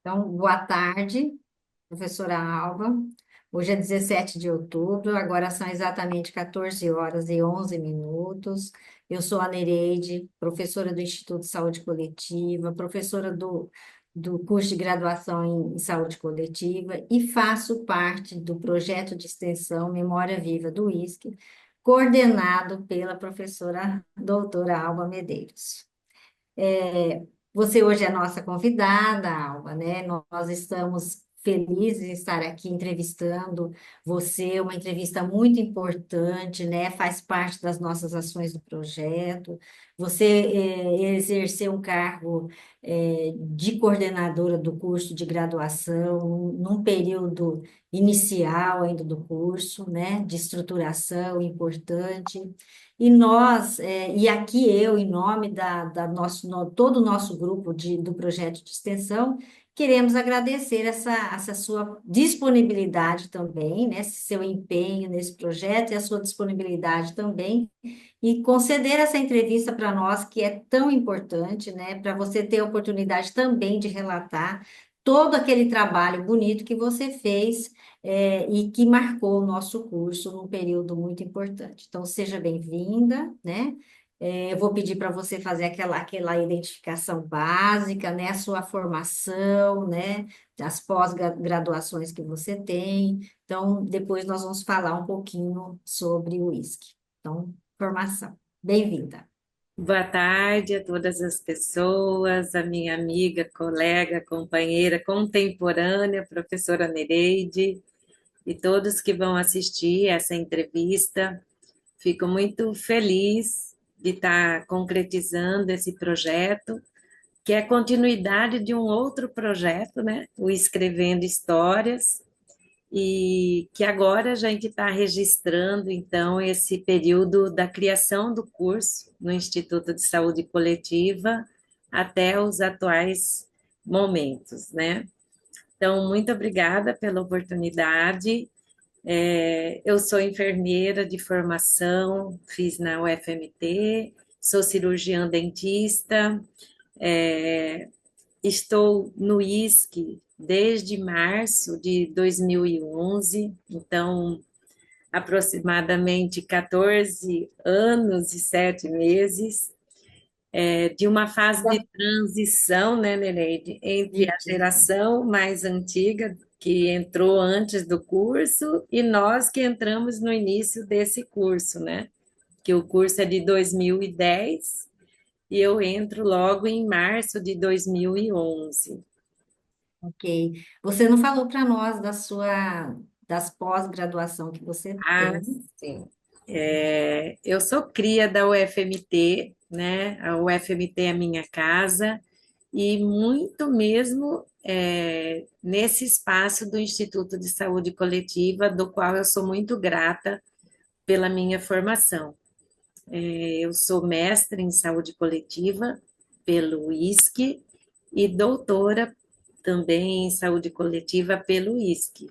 Então, boa tarde, professora Alba. Hoje é 17 de outubro, agora são exatamente 14 horas e 11 minutos. Eu sou a Nereide, professora do Instituto de Saúde Coletiva, professora do curso de graduação em Saúde Coletiva e faço parte do projeto de extensão Memória Viva do ISC, coordenado pela professora doutora Alba Medeiros. Você hoje é nossa convidada, Alba, né? Nós estamos felizes em estar aqui entrevistando você, uma entrevista muito importante, né? Faz parte das nossas ações do projeto. Você exerceu um cargo de coordenadora do curso de graduação, num período inicial ainda do curso, né? De estruturação importante. E aqui eu, em nome todo o nosso grupo do projeto de extensão, queremos agradecer essa sua disponibilidade também, né, esse seu empenho nesse projeto e a sua disponibilidade também, e conceder essa entrevista para nós, que é tão importante, né, para você ter a oportunidade também de relatar todo aquele trabalho bonito que você fez e que marcou o nosso curso num período muito importante. Então, seja bem-vinda, né? Eu vou pedir para você fazer aquela identificação básica, né? A sua formação, né? As pós-graduações que você tem. Então, depois nós vamos falar um pouquinho sobre o uísque. Então, formação. Bem-vinda. Boa tarde a todas as pessoas, a minha amiga, colega, companheira, contemporânea, professora Nereide, e todos que vão assistir essa entrevista. Fico muito feliz de estar concretizando esse projeto, que é continuidade de um outro projeto, né? O Escrevendo Histórias, e que agora a gente está registrando, então, esse período da criação do curso no Instituto de Saúde Coletiva até os atuais momentos, né? Então, muito obrigada pela oportunidade. Eu sou enfermeira de formação, fiz na UFMT, sou cirurgiã dentista, é, estou no ISC desde março de 2011, então aproximadamente 14 anos e 7 meses, de uma fase de transição, né, Nereide, entre a geração mais antiga, que entrou antes do curso, e nós que entramos no início desse curso, né? Que o curso é de 2010 e eu entro logo em março de 2011. Ok. Você não falou para nós das pós-graduação que você Ah, tem. sim. Eu sou cria da UFMT, né? A UFMT é a minha casa, e muito mesmo nesse espaço do Instituto de Saúde Coletiva, do qual eu sou muito grata pela minha formação. Eu sou mestre em saúde coletiva pelo ISC e doutora também em saúde coletiva pelo ISC.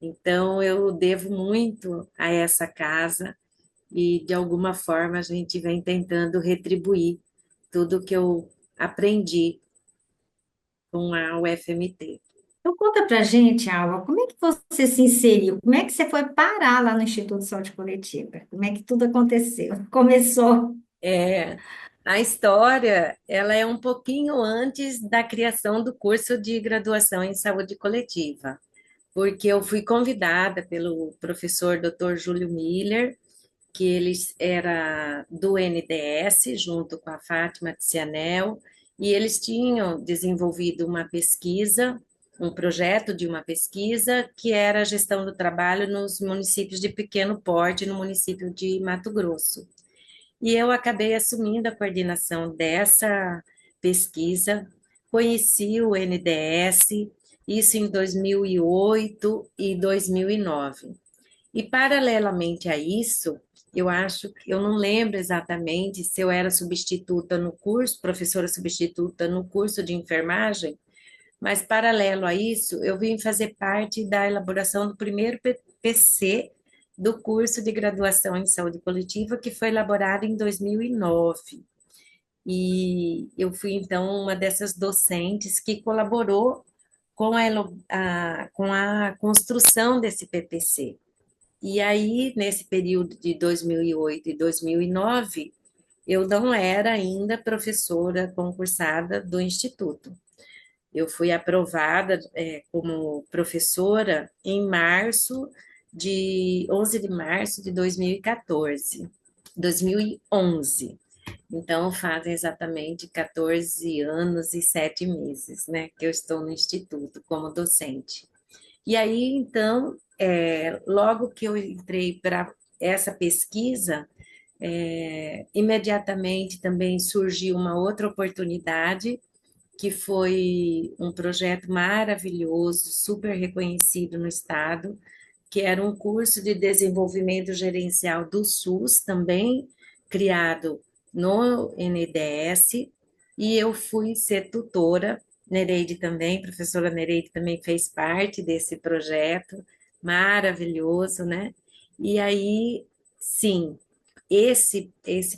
Então, eu devo muito a essa casa e, de alguma forma, a gente vem tentando retribuir tudo que eu aprendi com a UFMT. Então, conta pra gente, Alba, como é que você se inseriu? Como é que você foi parar lá no Instituto de Saúde Coletiva? Como é que tudo aconteceu? Começou. É, a história, ela é um pouquinho antes da criação do curso de graduação em saúde coletiva, porque eu fui convidada pelo professor Dr. Júlio Miller, que ele era do NDS, junto com a Fátima Tizianel, e eles tinham desenvolvido uma pesquisa, um projeto de uma pesquisa, que era a gestão do trabalho nos municípios de pequeno porte, no município de Mato Grosso. E eu acabei assumindo a coordenação dessa pesquisa, conheci o NDS, isso em 2008 e 2009. E, paralelamente a isso, eu acho que eu não lembro exatamente se eu era substituta no curso, professora substituta no curso de enfermagem, mas paralelo a isso, eu vim fazer parte da elaboração do primeiro PC do curso de graduação em saúde coletiva, que foi elaborado em 2009. E eu fui, então, uma dessas docentes que colaborou com a construção desse PPC. E aí, nesse período de 2008 e 2009, eu não era ainda professora concursada do Instituto. Eu fui aprovada, como professora em 11 de março de 2014, 2011. Então, fazem exatamente 14 anos e 7 meses, né, que eu estou no Instituto como docente. E aí, então, logo que eu entrei para essa pesquisa, imediatamente também surgiu uma outra oportunidade, que foi um projeto maravilhoso, super reconhecido no Estado, que era um curso de desenvolvimento gerencial do SUS, também criado no NDS, e eu fui ser tutora. Nereide também, professora Nereide também fez parte desse projeto, maravilhoso, né? E aí, sim, esse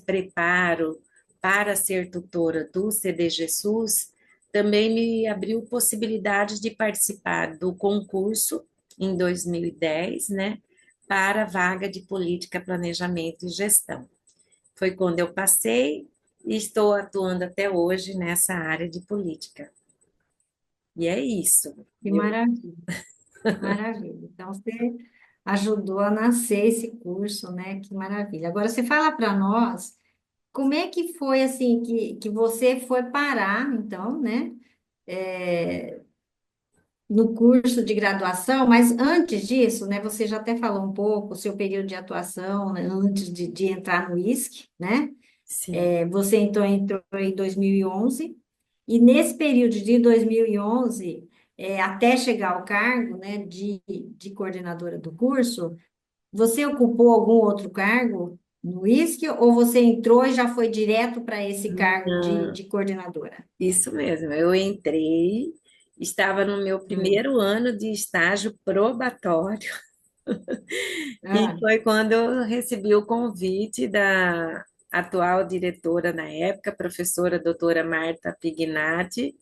preparo para ser tutora do CDG SUS também me abriu possibilidades de participar do concurso em 2010, né, para a vaga de política, planejamento e gestão. Foi quando eu passei e estou atuando até hoje nessa área de política. E é isso. Que maravilha, maravilha. Então, você ajudou a nascer esse curso, né? Que maravilha. Agora, você fala para nós como é que foi assim que você foi parar, então, né? É, no curso de graduação, mas antes disso, né? Você já até falou um pouco o seu período de atuação, né, antes de entrar no ISC, né? Sim. Você então entrou em 2011, e nesse período de 2011, até chegar ao cargo, né, de coordenadora do curso, você ocupou algum outro cargo no ISC ou você entrou e já foi direto para esse cargo de coordenadora? Isso mesmo, eu entrei, estava no meu Hum. primeiro ano de estágio probatório, e Ah, foi quando eu recebi o convite da atual diretora na época, professora doutora Marta Pignatti,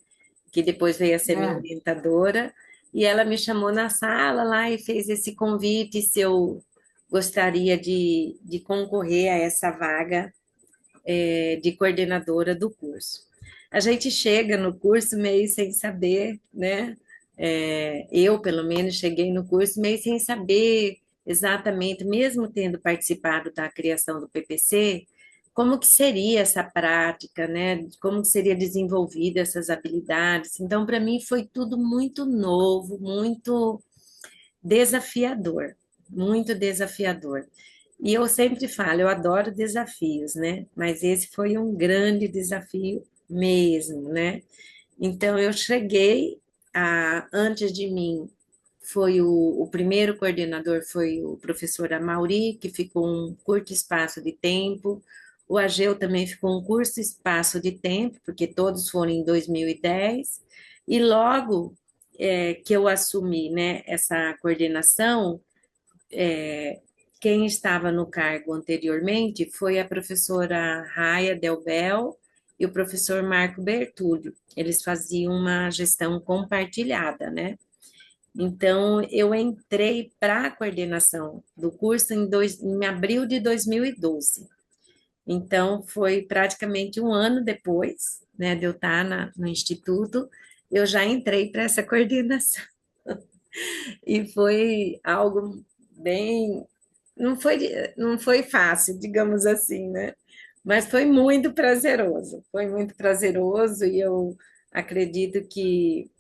que depois veio a ser minha ah, orientadora, e ela me chamou na sala lá e fez esse convite se eu gostaria de concorrer a essa vaga, de coordenadora do curso. A gente chega no curso meio sem saber, né? Eu, pelo menos, cheguei no curso meio sem saber exatamente, mesmo tendo participado da criação do PPC, como que seria essa prática, né? Como que seria desenvolvida essas habilidades. Então, para mim, foi tudo muito novo, muito desafiador, muito desafiador. E eu sempre falo, eu adoro desafios, né? Mas esse foi um grande desafio mesmo, né? Então eu cheguei antes de mim foi o primeiro coordenador foi o professor Amauri, que ficou um curto espaço de tempo. O Ageu também ficou um curto espaço de tempo, porque todos foram em 2010. E logo que eu assumi, né, essa coordenação, quem estava no cargo anteriormente foi a professora Raia Delbel e o professor Marco Bertúlio. Eles faziam uma gestão compartilhada, né? Então, eu entrei para a coordenação do curso em abril de 2012. Então, foi praticamente um ano depois, né, de eu estar no Instituto, eu já entrei para essa coordenação. E foi algo bem. Não foi fácil, digamos assim, né? Mas foi muito prazeroso, e eu acredito que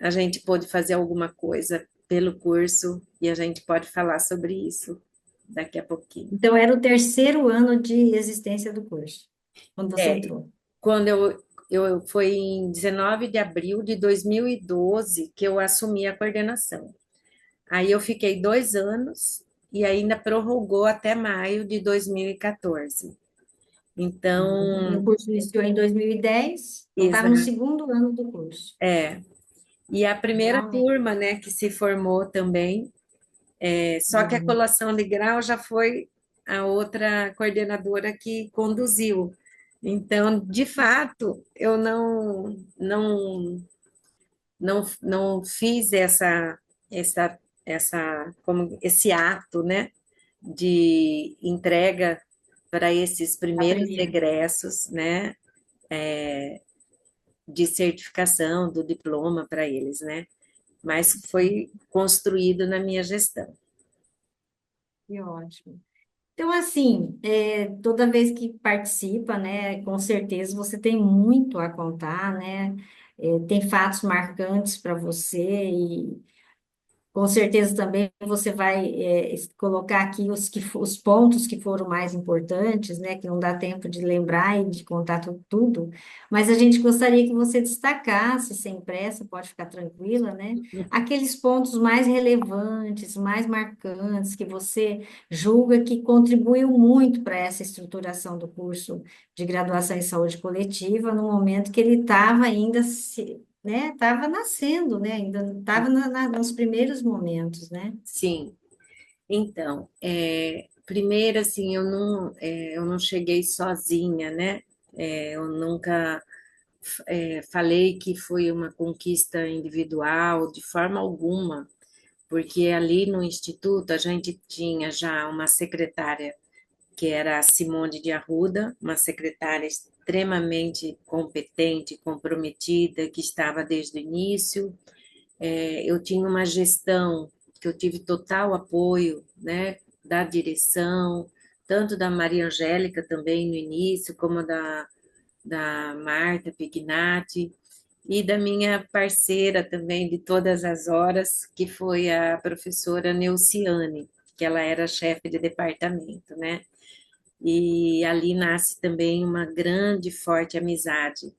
a gente pôde fazer alguma coisa pelo curso e a gente pode falar sobre isso daqui a pouquinho. então, era o terceiro ano de existência do curso, quando você É, entrou. quando eu foi em 19 de abril de 2012 que eu assumi a coordenação. Aí eu fiquei 2 anos e ainda prorrogou até maio de 2014. E o Então, curso iniciou em 2010, então estava no exa- segundo ano do curso. é. E a primeira Realmente. turma, né, que se formou também, só que a Uhum. colação de grau já foi a outra coordenadora que conduziu. Então, de fato, eu não fiz como esse ato, né, de entrega para esses A primeiros primeira. egressos, né, de certificação do diploma para eles, né? Mas Sim, foi construído na minha gestão. que ótimo. Então, assim, toda vez que participa, né, com certeza você tem muito a contar, né? Tem fatos marcantes para você e com certeza também você vai colocar aqui os pontos que foram mais importantes, né? Que não dá tempo de lembrar e de contar tudo, mas a gente gostaria que você destacasse, sem pressa, pode ficar tranquila, né? Aqueles pontos mais relevantes, mais marcantes, que você julga que contribuiu muito para essa estruturação do curso de graduação em saúde coletiva, no momento que ele estava ainda se né? Estava nascendo, né? Ainda estava nos primeiros momentos, né? Sim, então, primeiro, assim, eu não cheguei sozinha, né? Eu nunca falei que foi uma conquista individual, de forma alguma, porque ali no Instituto a gente tinha já uma secretária que era a Simone de Arruda, uma secretária extremamente competente, comprometida, que estava desde o início. Eu tinha uma gestão que eu tive total apoio, né, da direção, tanto da Maria Angélica também no início, como da Marta Pignatti, e da minha parceira também de todas as horas, que foi a professora Neuciane, que ela era chefe de departamento, né? E ali nasce também uma grande, forte amizade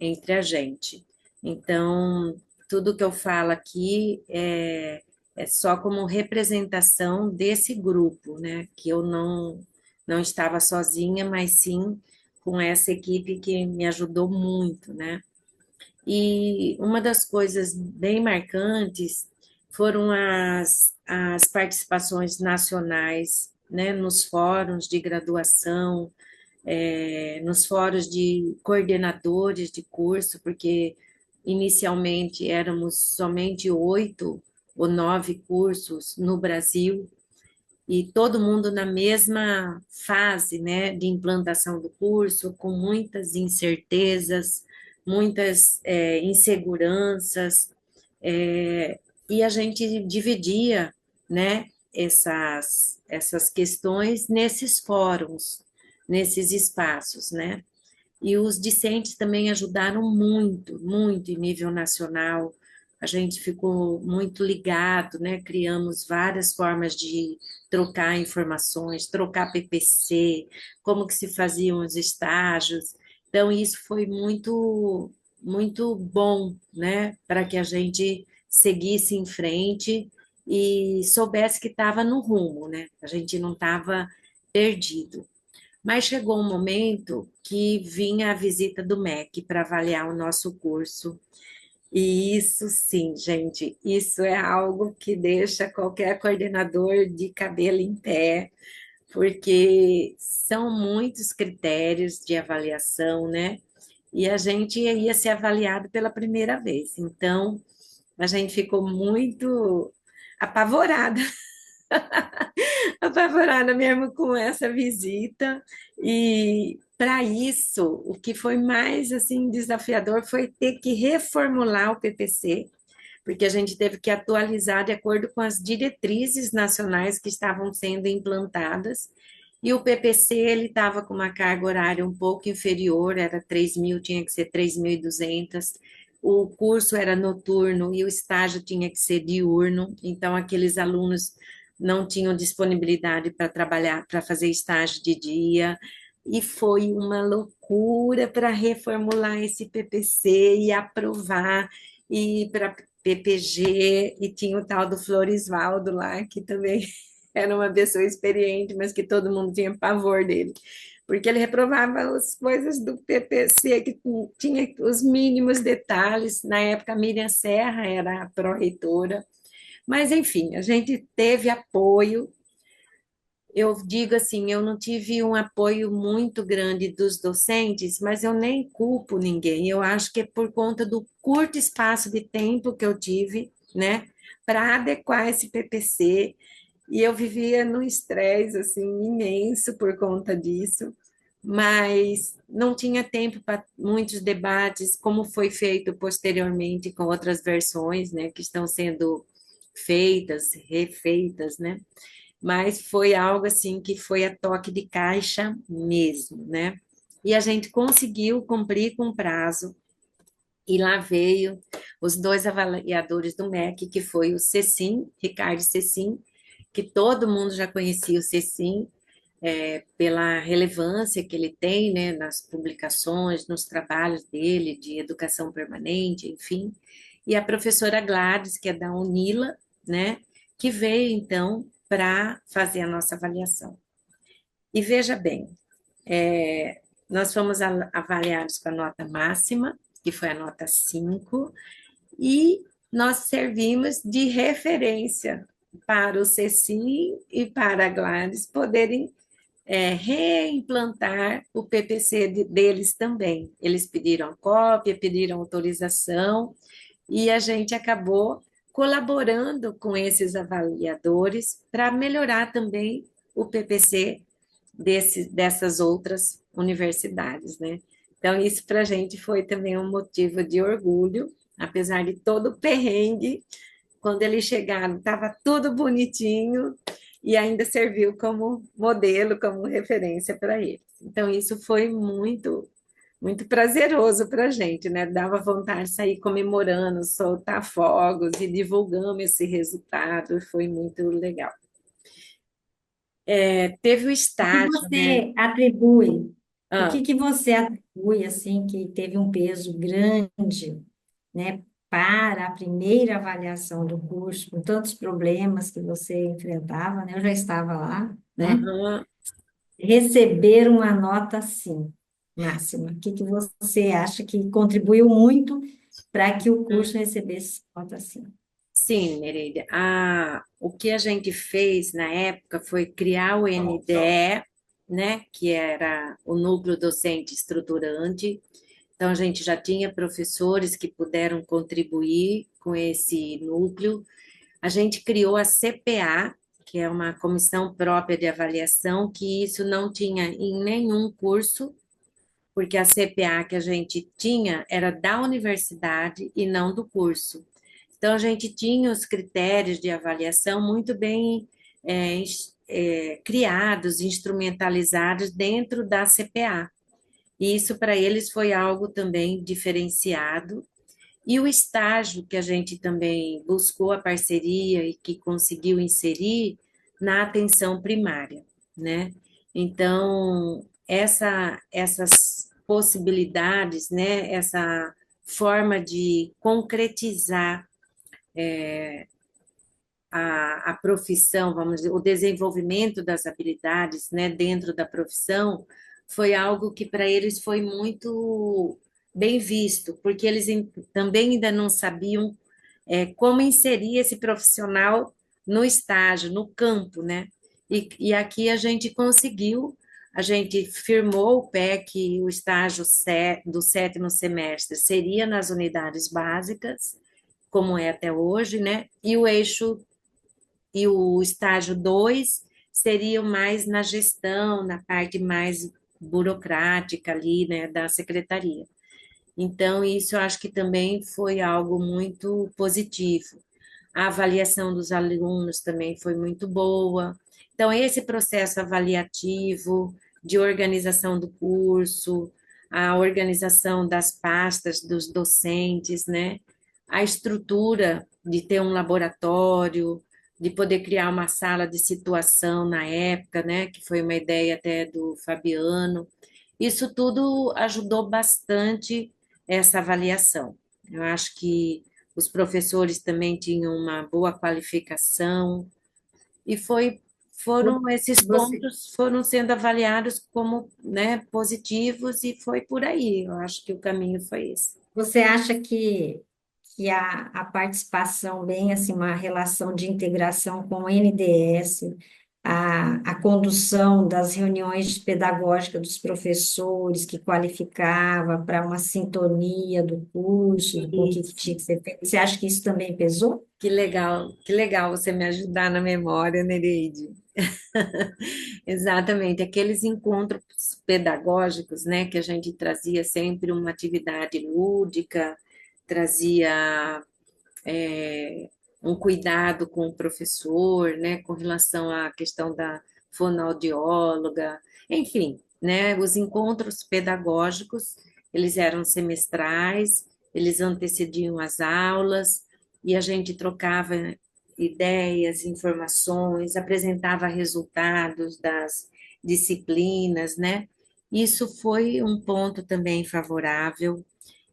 entre a gente. Então, tudo que eu falo aqui é só como representação desse grupo, né? Que eu não estava sozinha, mas sim com essa equipe que me ajudou muito, né? E uma das coisas bem marcantes foram as participações nacionais, né, nos fóruns de graduação, nos fóruns de coordenadores de curso, porque inicialmente éramos somente 8 ou 9 cursos no Brasil, e todo mundo na mesma fase, né, de implantação do curso, com muitas incertezas, muitas inseguranças, e a gente dividia, né, essas questões nesses fóruns, nesses espaços, né? E os discentes também ajudaram muito, muito em nível nacional. A gente ficou muito ligado, né? Criamos várias formas de trocar informações, trocar PPC, como que se faziam os estágios. Então, isso foi muito, muito bom, né? Para que a gente seguisse em frente e soubesse que estava no rumo, né? A gente não estava perdido. Mas chegou um momento que vinha a visita do MEC para avaliar o nosso curso. E isso sim, gente, isso é algo que deixa qualquer coordenador de cabelo em pé, porque são muitos critérios de avaliação, né? E a gente ia ser avaliado pela primeira vez. Então, a gente ficou muito apavorada apavorada mesmo com essa visita. E para isso, o que foi mais assim desafiador foi ter que reformular o PPC, porque a gente teve que atualizar de acordo com as diretrizes nacionais que estavam sendo implantadas. E o PPC ele estava com uma carga horária um pouco inferior, era 3.000, tinha que ser 3.200. O curso era noturno e o estágio tinha que ser diurno, então aqueles alunos não tinham disponibilidade para trabalhar, para fazer estágio de dia, e foi uma loucura para reformular esse PPC e aprovar, e para PPG, e tinha o tal do Florisvaldo lá, que também era uma pessoa experiente, mas que todo mundo tinha pavor dele, porque ele reprovava as coisas do PPC, que tinha os mínimos detalhes. Na época, a Miriam Serra era a pró-reitora, mas, enfim, a gente teve apoio eu digo assim, eu não tive um apoio muito grande dos docentes, mas eu nem culpo ninguém. Eu acho que é por conta do curto espaço de tempo que eu tive, né, para adequar esse PPC, e eu vivia num estresse assim imenso por conta disso, mas não tinha tempo para muitos debates, como foi feito posteriormente com outras versões, né, que estão sendo feitas, refeitas, né? Mas foi algo assim que foi a toque de caixa mesmo, né? E a gente conseguiu cumprir com o prazo, e lá veio os dois avaliadores do MEC, que foi o Cecim, Ricardo Cecim, que todo mundo já conhecia o Cecim, pela relevância que ele tem, né, nas publicações, nos trabalhos dele de educação permanente, enfim, e a professora Gladys, que é da UNILA, né, que veio então para fazer a nossa avaliação. E veja bem, nós fomos avaliados com a nota máxima, que foi a nota 5, e nós servimos de referência para o Cecim e para a Gladys poderem reimplantar o PPC deles também. Eles pediram cópia, pediram autorização, e a gente acabou colaborando com esses avaliadores para melhorar também o PPC dessas outras universidades, né? Então, isso para a gente foi também um motivo de orgulho, apesar de todo o perrengue. Quando eles chegaram, estava tudo bonitinho e ainda serviu como modelo, como referência para eles. Então, isso foi muito prazeroso para a gente, né? Dava vontade de sair comemorando, soltar fogos e divulgando esse resultado, foi muito legal. Teve o O que estágio, né? você atribui? O Ah, que que você atribui assim que teve um peso grande, né, para a primeira avaliação do curso, com tantos problemas que você enfrentava, né? Eu já estava lá, né? aham. Receber uma nota assim, máxima. O que que você acha que contribuiu muito para que o curso recebesse nota assim? Sim, Nereida. O que a gente fez na época foi criar o NDE, né, que era o núcleo docente estruturante. Então, a gente já tinha professores que puderam contribuir com esse núcleo. A gente criou a CPA, que é uma comissão própria de avaliação, que isso não tinha em nenhum curso, porque a CPA que a gente tinha era da universidade e não do curso. Então, a gente tinha os critérios de avaliação muito bem criados, instrumentalizados dentro da CPA. E isso para eles foi algo também diferenciado. E o estágio que a gente também buscou a parceria e que conseguiu inserir na atenção primária, né? Então, essas possibilidades, né? Essa forma de concretizar a profissão, vamos dizer, o desenvolvimento das habilidades, né, dentro da profissão, foi algo que para eles foi muito bem visto, porque eles também ainda não sabiam como inserir esse profissional no estágio, no campo, né? E aqui a gente conseguiu, a gente firmou o pé que o estágio do sétimo semestre seria nas unidades básicas, como é até hoje, né? E o estágio 2 seria mais na gestão, na parte mais burocrática ali, né, da secretaria. Então, isso eu acho que também foi algo muito positivo. A avaliação dos alunos também foi muito boa. Então, esse processo avaliativo de organização do curso, a organização das pastas dos docentes, né? A estrutura de ter um laboratório, de poder criar uma sala de situação na época, né? Que foi uma ideia até do Fabiano. Isso tudo ajudou bastante essa avaliação. Eu acho que os professores também tinham uma boa qualificação, e foram esses Você, pontos foram sendo avaliados como, né, positivos, e foi por aí. Eu acho que o caminho foi esse. você acha que a participação, bem assim, uma relação de integração com o NDS, a condução das reuniões pedagógicas dos professores, que qualificava para uma sintonia do curso, com o que Isso. tinha que ser feito. Você acha que isso também pesou? Que legal você me ajudar na memória, Nereide. Exatamente, aqueles encontros pedagógicos, né, que a gente trazia sempre uma atividade lúdica, trazia um cuidado com o professor, né, com relação à questão da fonoaudióloga, enfim, né, os encontros pedagógicos, eles eram semestrais, eles antecediam as aulas e a gente trocava ideias, informações, apresentava resultados das disciplinas, né? Isso foi um ponto também favorável.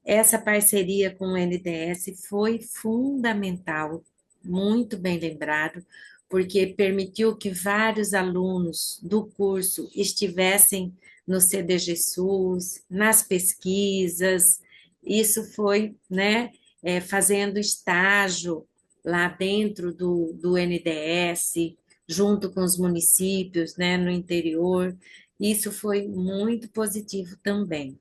Essa parceria com o NDS foi fundamental, muito bem lembrado, porque permitiu que vários alunos do curso estivessem no CDG SUS, nas pesquisas. Isso foi, né, fazendo estágio lá dentro do NDS, junto com os municípios, né, no interior. Isso foi muito positivo também.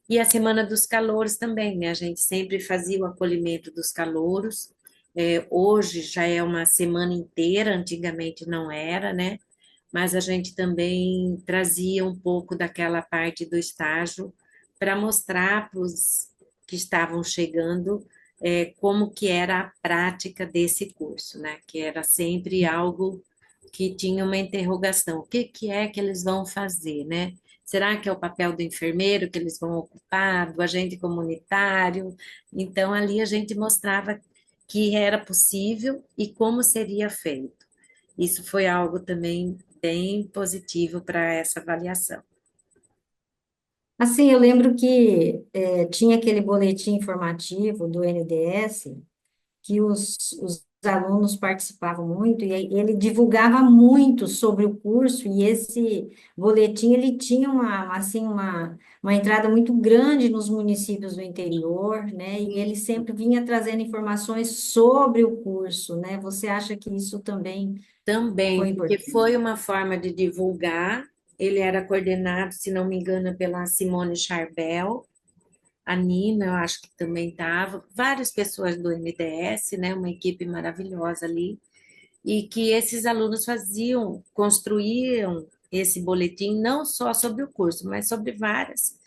E a Semana dos Calouros também, né? A gente sempre fazia o acolhimento dos calouros. Hoje já é uma semana inteira, antigamente não era, né? Mas a gente também trazia um pouco daquela parte do estágio para mostrar para os que estavam chegando como que era a prática desse curso, né? Que era sempre algo que tinha uma interrogação, o que que é que eles vão fazer, né? Será que é o papel do enfermeiro que eles vão ocupar, do agente comunitário? Então, ali a gente mostrava que era possível e como seria feito. Isso foi algo também bem positivo para essa avaliação. Assim, eu lembro que tinha aquele boletim informativo do NDS, que os alunos participavam muito, e aí ele divulgava muito sobre o curso, e esse boletim ele tinha uma entrada muito grande nos municípios do interior, né? E ele sempre vinha trazendo informações sobre o curso, né? Você acha que isso também Também, foi porque importante? foi uma forma de divulgar. Ele era coordenado, se não me engano, pela Simone Charbel, a Nina, eu acho que também estava, várias pessoas do NDS, né, uma equipe maravilhosa ali, e que esses alunos faziam, construíam esse boletim não só sobre o curso, mas sobre várias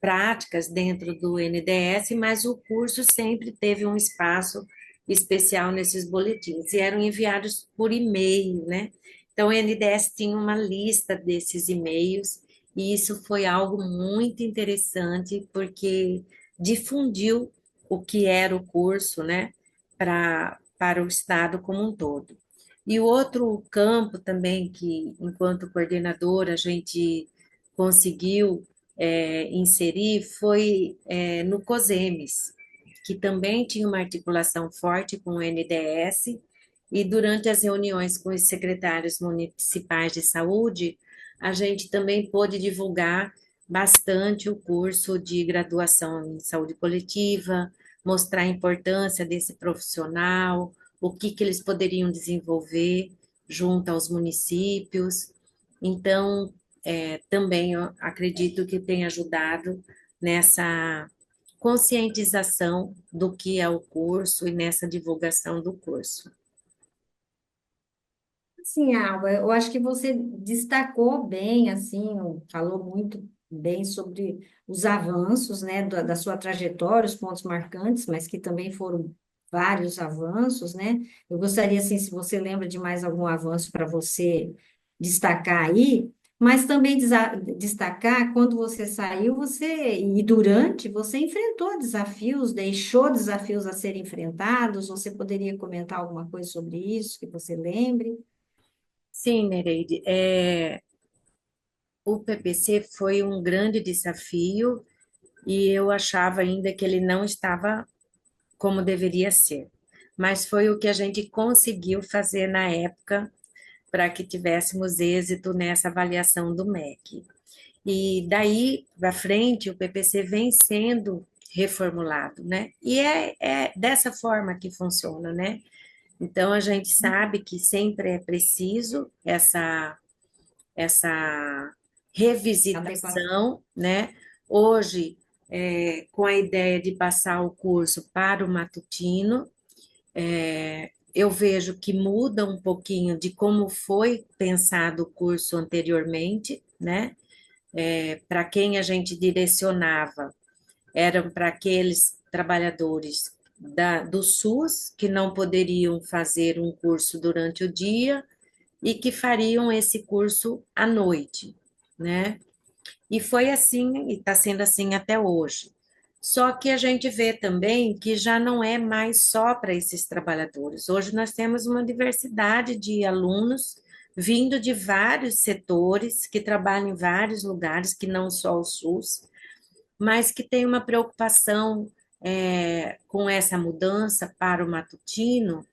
práticas dentro do NDS, mas o curso sempre teve um espaço especial nesses boletins, e eram enviados por e-mail, né? Então, o NDS tinha uma lista desses e-mails, e isso foi algo muito interessante, porque difundiu o que era o curso, né, para o Estado como um todo. E o outro campo também que, enquanto coordenadora, a gente conseguiu inserir foi no COSEMES, que também tinha uma articulação forte com o NDS, e durante as reuniões com os secretários municipais de saúde, a gente também pôde divulgar bastante o curso de graduação em saúde coletiva, mostrar a importância desse profissional, o que que eles poderiam desenvolver junto aos municípios. Então, também eu acredito que tem ajudado nessa conscientização do que é o curso e nessa divulgação do curso. Sim, Alba, eu acho que você destacou bem, assim, falou muito bem sobre os avanços, né, da sua trajetória, os pontos marcantes, mas que também foram vários avanços, né? Eu gostaria, assim, se você lembra de mais algum avanço para você destacar aí, mas também destacar quando você saiu, e durante, você enfrentou desafios, deixou desafios a serem enfrentados, você poderia comentar alguma coisa sobre isso que você lembre? Sim, Nereide, o PPC foi um grande desafio e eu achava ainda que ele não estava como deveria ser. Mas foi o que a gente conseguiu fazer na época para que tivéssemos êxito nessa avaliação do MEC. E daí para frente, o PPC vem sendo reformulado, né? E é dessa forma que funciona, né? Então, a gente sabe que sempre é preciso essa Adequação. revisitação, né? Hoje, com a ideia de passar o curso para o matutino, eu vejo que muda um pouquinho de como foi pensado o curso anteriormente, né? Para quem a gente direcionava, eram para aqueles trabalhadores do SUS que não poderiam fazer um curso durante o dia e que fariam esse curso à noite, né? E foi assim, e está sendo assim até hoje. Só que a gente vê também que já não é mais só para esses trabalhadores. Hoje nós temos uma diversidade de alunos vindo de vários setores, que trabalham em vários lugares, que não só o SUS, mas que tem uma preocupação com essa mudança para o matutino,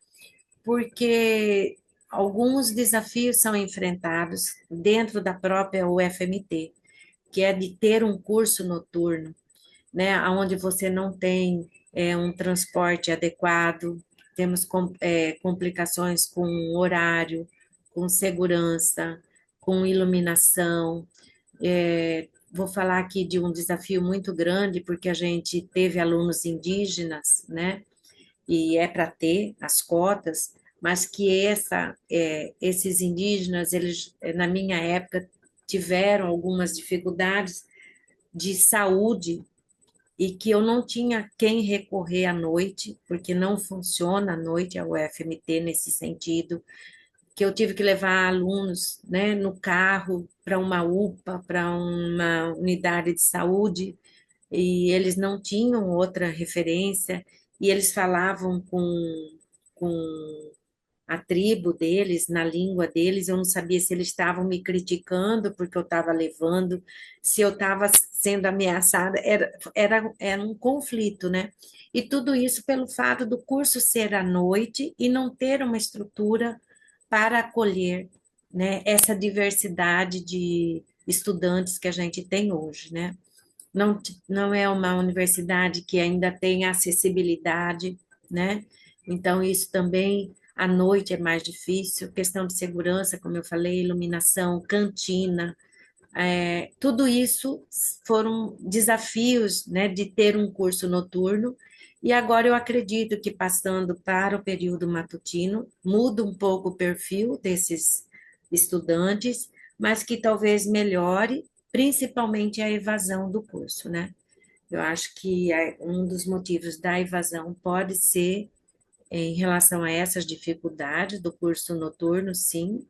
porque alguns desafios são enfrentados dentro da própria UFMT, que é de ter um curso noturno, né, onde você não tem um transporte adequado, temos complicações com horário, com segurança, com iluminação. Vou falar aqui de um desafio muito grande, porque a gente teve alunos indígenas, né, e é para ter as cotas, mas que esses indígenas, eles, na minha época, tiveram algumas dificuldades de saúde e que eu não tinha quem recorrer à noite, porque não funciona à noite a UFMT nesse sentido, que eu tive que levar alunos, né, no carro para uma UPA, para uma unidade de saúde, e eles não tinham outra referência, e eles falavam com a tribo deles, na língua deles, eu não sabia se eles estavam me criticando porque eu estava levando, se eu estava sendo ameaçada, era um conflito, né? E tudo isso pelo fato do curso ser à noite e não ter uma estrutura para acolher, né, essa diversidade de estudantes que a gente tem hoje, né? Não é uma universidade que ainda tem acessibilidade, né? Então, isso também, à noite é mais difícil, questão de segurança, como eu falei, iluminação, cantina, tudo isso foram desafios, né, de ter um curso noturno, e agora eu acredito que passando para o período matutino, muda um pouco o perfil desses estudantes, mas que talvez melhore, principalmente a evasão do curso, né? Eu acho que um dos motivos da evasão pode ser em relação a essas dificuldades do curso noturno, sim,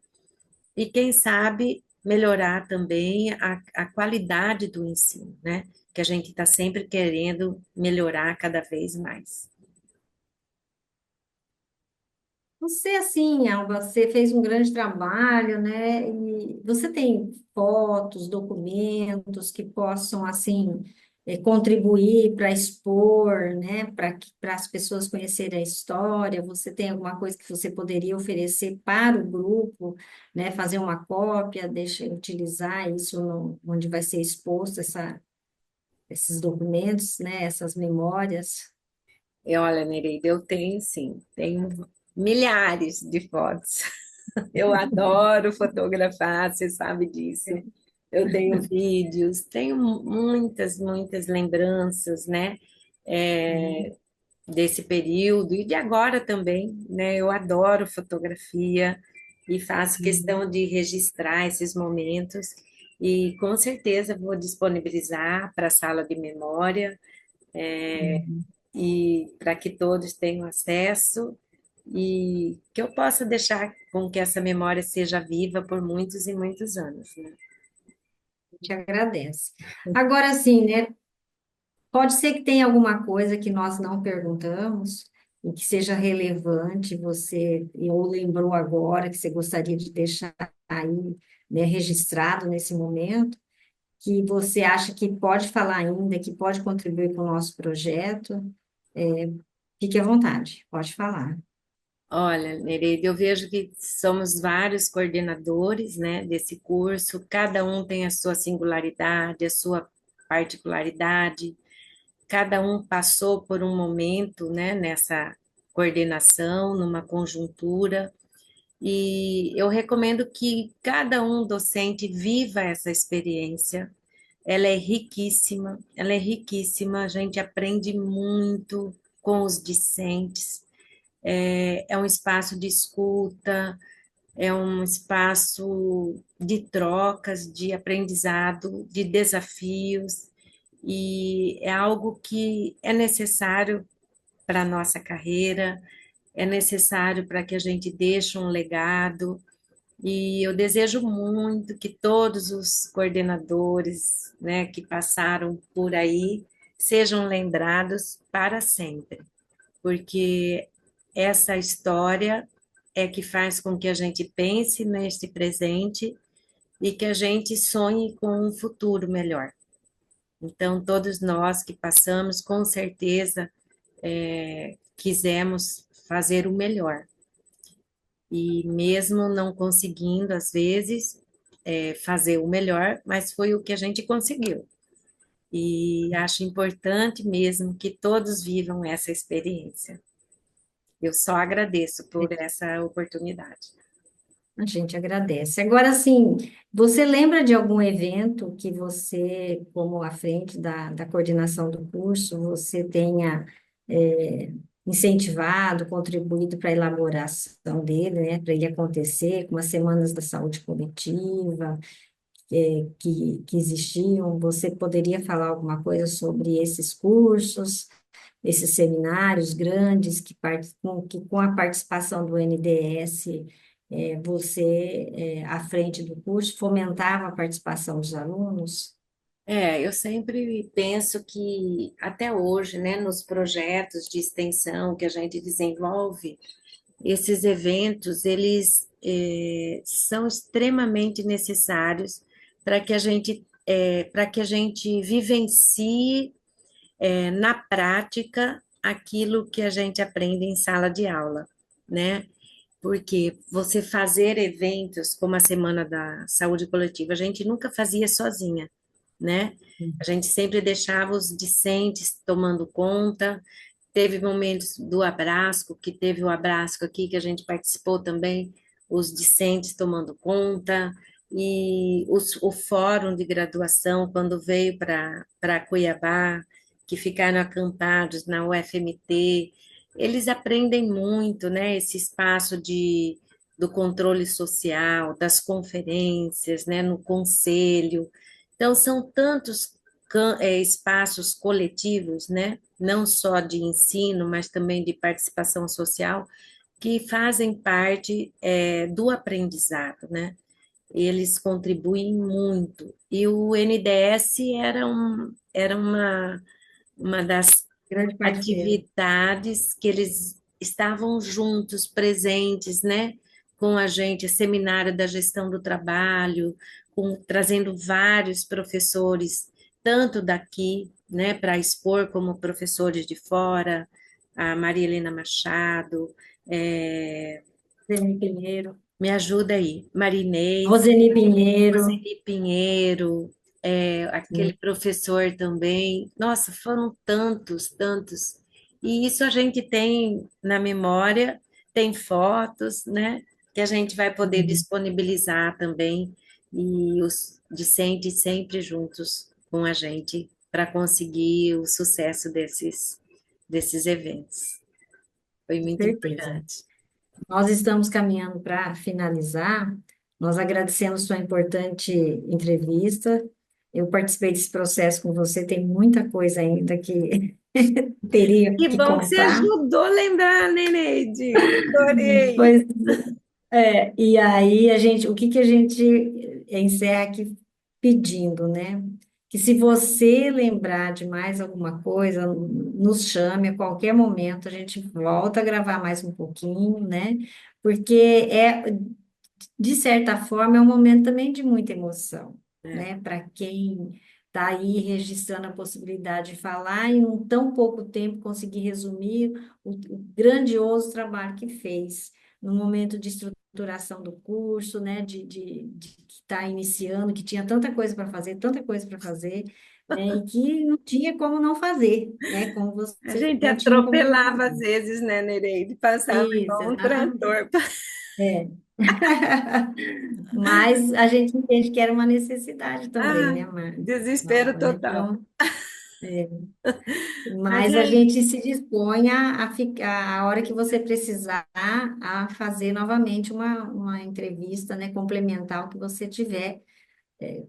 e quem sabe melhorar também a qualidade do ensino, né? Que a gente está sempre querendo melhorar cada vez mais. Você, assim, Alba, você fez um grande trabalho, né? E você tem fotos, documentos que possam, assim, contribuir para expor, né? Para as pessoas conhecerem a história. Você tem alguma coisa que você poderia oferecer para o grupo, né? Fazer uma cópia, utilizar isso onde vai ser exposto esses documentos, né? Essas memórias. E olha, Nereida, eu tenho sim, tenho milhares de fotos. Eu adoro fotografar, você sabe disso. Eu tenho vídeos, tenho muitas, muitas lembranças, né? É, desse período e de agora também, né? Eu adoro fotografia e faço questão de registrar esses momentos e com certeza vou disponibilizar para a sala de memória Uhum. e para que todos tenham acesso e que eu possa deixar com que essa memória seja viva por muitos e muitos anos, né? Te agradece. Agora sim, né? Pode ser que tenha alguma coisa que nós não perguntamos e que seja relevante, você ou lembrou agora que você gostaria de deixar aí, né, registrado nesse momento, que você acha que pode falar ainda, que pode contribuir com o nosso projeto. É, fique à vontade, pode falar. Olha, Nereida, eu vejo que somos vários coordenadores, né, desse curso, cada um tem a sua singularidade, a sua particularidade, cada um passou por um momento, né, coordenação, numa conjuntura, e eu recomendo que cada um docente viva essa experiência. Ela é riquíssima, a gente aprende muito com os discentes. É um espaço de escuta, é um espaço de trocas, de aprendizado, de desafios, e é algo que é necessário para a nossa carreira, é necessário para que a gente deixe um legado, e eu desejo muito que todos os coordenadores, né, que passaram por aí sejam lembrados para sempre, porque essa história é que faz com que a gente pense neste presente e que a gente sonhe com um futuro melhor. Então, todos nós que passamos, com certeza, quisemos fazer o melhor. E mesmo não conseguindo, às vezes, fazer o melhor, mas foi o que a gente conseguiu. E acho importante mesmo que todos vivam essa experiência. Eu só agradeço por essa oportunidade. A gente agradece. Agora, sim, você lembra de algum evento que você, como à frente da coordenação do curso, você tenha é, incentivado, contribuído para a elaboração dele, né, para ele acontecer, como as Semanas da Saúde Coletiva, que existiam? Você poderia falar alguma coisa sobre esses cursos, esses seminários grandes que com a participação do NDS, você, à frente do curso, fomentava a participação dos alunos? Eu sempre penso que até hoje, né, nos projetos de extensão que a gente desenvolve, esses eventos, eles são extremamente necessários para que a gente vivencie na prática aquilo que a gente aprende em sala de aula, né? Porque você fazer eventos como a Semana da Saúde Coletiva, a gente nunca fazia sozinha, né? A gente sempre deixava os discentes tomando conta. Teve momentos do Abrasco, que teve o Abrasco aqui, que a gente participou também, os discentes tomando conta, e o fórum de graduação, quando veio para Cuiabá, que ficaram acampados na UFMT, eles aprendem muito, né? Esse espaço do controle social, das conferências, né? No conselho. Então, são tantos espaços coletivos, né? Não só de ensino, mas também de participação social, que fazem parte do aprendizado, né? Eles contribuem muito. E o NDS era uma das Grande parceiro. atividades que eles estavam juntos, presentes, né, com a gente, seminário da gestão do trabalho, trazendo vários professores, tanto daqui, né, para expor, como professores de fora, a Maria Helena Machado, Roseni Pinheiro. me ajuda aí, Marinês, Roseni Pinheiro. Roseli Pinheiro, aquele professor também. Nossa, foram tantos, tantos. E isso a gente tem na memória, tem fotos, né? Que a gente vai poder Uhum. disponibilizar também, e os discentes sempre juntos com a gente para conseguir o sucesso desses eventos. Foi muito Certeza. importante. Nós estamos caminhando para finalizar. Nós agradecemos sua importante entrevista. Eu participei desse processo com você, tem muita coisa ainda que teria Que que bom que você contar. ajudou a lembrar, Neneide. Adorei. Pois e aí o que que a gente encerra aqui pedindo, né? Que se você lembrar de mais alguma coisa, nos chame a qualquer momento, a gente volta a gravar mais um pouquinho, né? Porque de certa forma, é um momento também de muita emoção, É. né? Para quem está aí registrando a possibilidade de falar e em um tão pouco tempo conseguir resumir o grandioso trabalho que fez no momento de estruturação do curso, né? De que está iniciando, que tinha tanta coisa para fazer, tanta coisa para fazer. né? E que não tinha como não fazer, né? Como A você gente não tinha como não atropelava às fazer. vezes, né, Nereide? Passava Isso, igual um exatamente. trator. É. Mas a gente entende que era uma necessidade também, Ah, né, desespero Laura? total. Então, é, Mas mas a é gente se dispõe a ficar, a hora que você precisar, a fazer novamente uma entrevista, né, complementar o que você tiver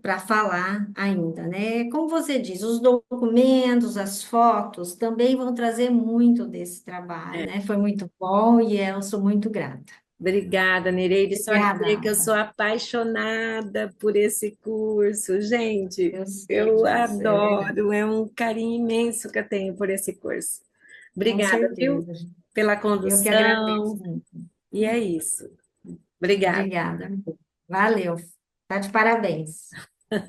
para falar ainda, né? Como você diz, os documentos, as fotos também vão trazer muito desse trabalho, é. né? Foi muito bom e eu sou muito grata. Obrigada, Nereide. Só Obrigada, dizer que eu sou Alba. apaixonada por esse curso. Gente, Eu sei eu disso, é verdade. adoro. É um carinho imenso que eu tenho por esse curso. Com Obrigada, viu, certeza. pela Eu que agradeço condução. muito. E é isso. Obrigada. Obrigada. Valeu. Tá de parabéns.